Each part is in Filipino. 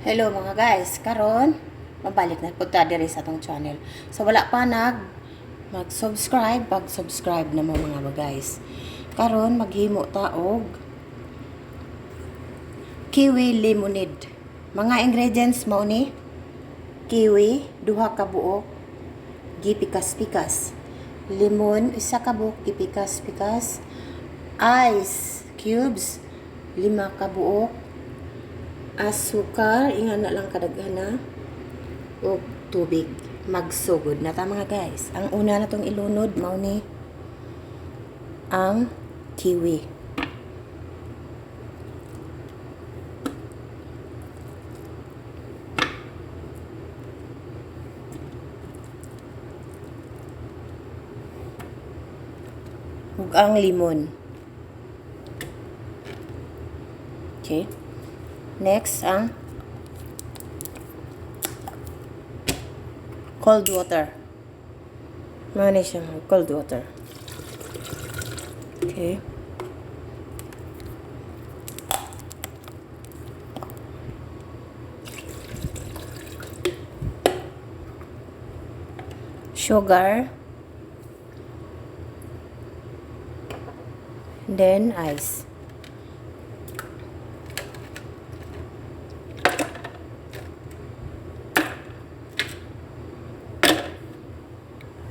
Hello mga guys, karon mabalik na po ta diri sa atong channel. So wala pa mag-subscribe, pag-subscribe na mo mga guys. Karon maghimo ta og kiwi lemonade. Mga ingredients mao ni kiwi, 2 ka buok, gipikas-pikas. Lemon, 1 ka buok, gipikas-pikas. Ice cubes, 5 ka buok. Asukar, ingan na lang kadaghana, o tubig. Magsugod na ta mga guys. Ang una na tong ilunod mao ni ang kiwi. Ug ang limon. Okay. Next, ang cold water. Muna siya cold water. Okay. Sugar. Then, ice.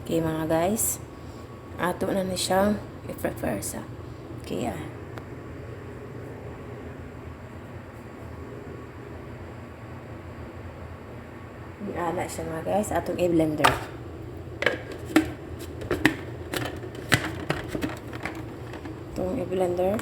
Okay mga guys, ato na siya i-prepare sa kaya iala siya mga guys, atong i-blender. Itong i-blender.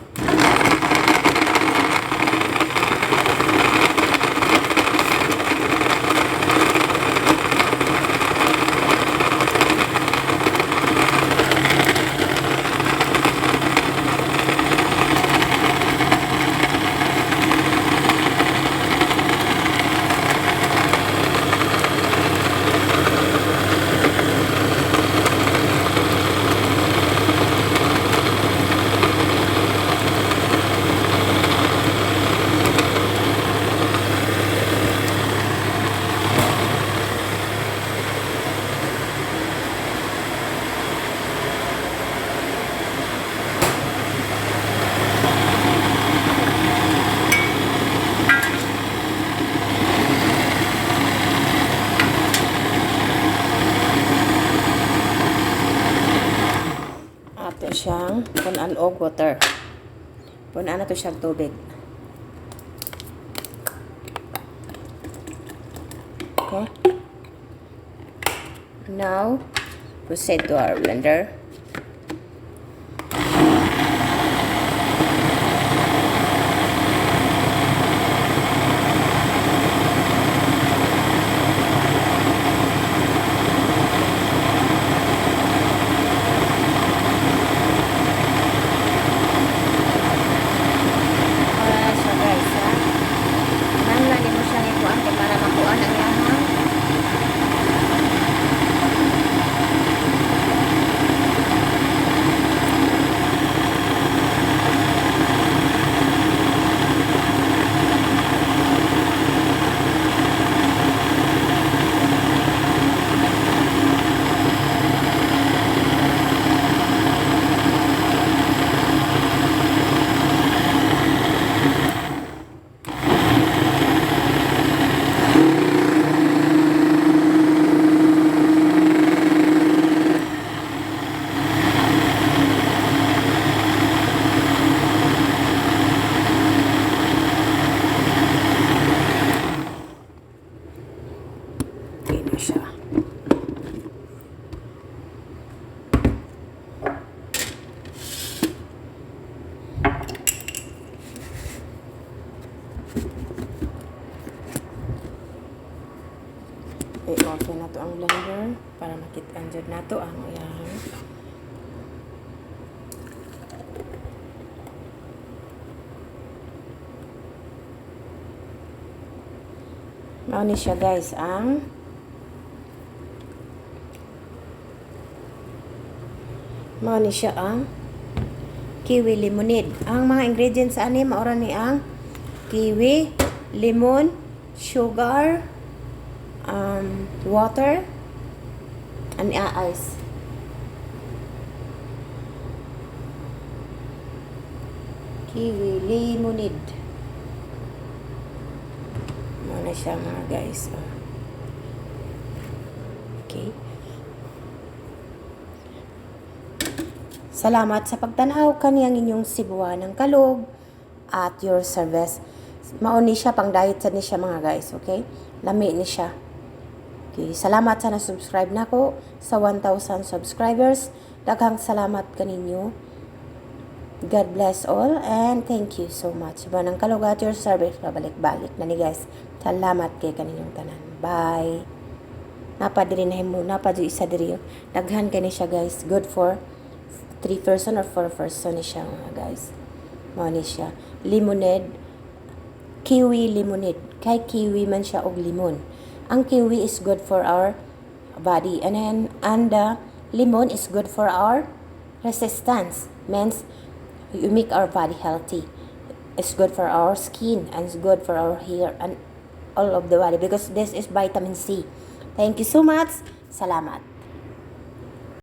Siyang punan og water. Punan na to siyang tubig. Okay. Now, proceed to our blender. Siya. I-open na to ang blender para makita dyan na to ang iyang mao ni siya guys ang mao ni siya ang kiwi lemonade. Ang mga ingredients ani maura ni ang kiwi, lemon, sugar, water, and ice. Kiwi lemonade. Ano siya mga guys. Okay. Salamat sa pagtanaw kaniyang inyong Cebuan ng kalog at your service. Mauni siya pang diet sa ni siya mga guys, okay? Lami ni siya. Okay, salamat sa na-subscribe nako sa 1,000 subscribers. Daghang salamat kaninyo. God bless all and thank you so much. Cebuan ng kalog at your service. Pabalik-balik na ni guys. Salamat kay kaninyong tanan. Bye. Napadiri na himo, napadiri isa diri. Daghan kani siya guys. Good for 3 person or 4 person ni siya mga guys. Mao ni siya. Lemonade. Kiwi lemonade. Kay kiwi man siya og limon. Ang kiwi is good for our body and lemon is good for our resistance. Means you make our body healthy. It's good for our skin and it's good for our hair and all of the body because this is vitamin C. Thank you so much. Salamat.